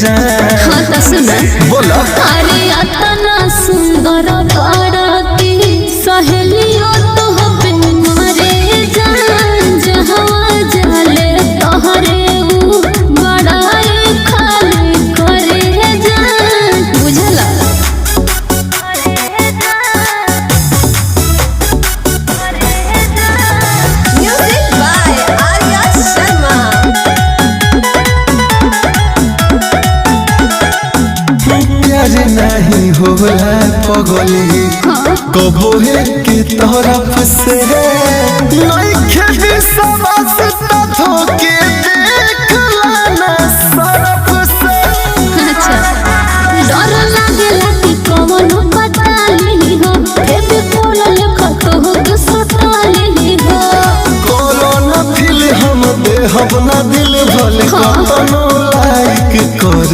हाँ तो सुन बोला अरे अतना सुंदर बाराती सहेलियों तो हबे मारे जान जहाँ जाले तोहरे ऊ बड़ाई खाली करे जान बुझला Music by Arya Sharma. प्यार नहीं होला पगली कबो है की तरफ से नहीं खेदी सवास धोके देख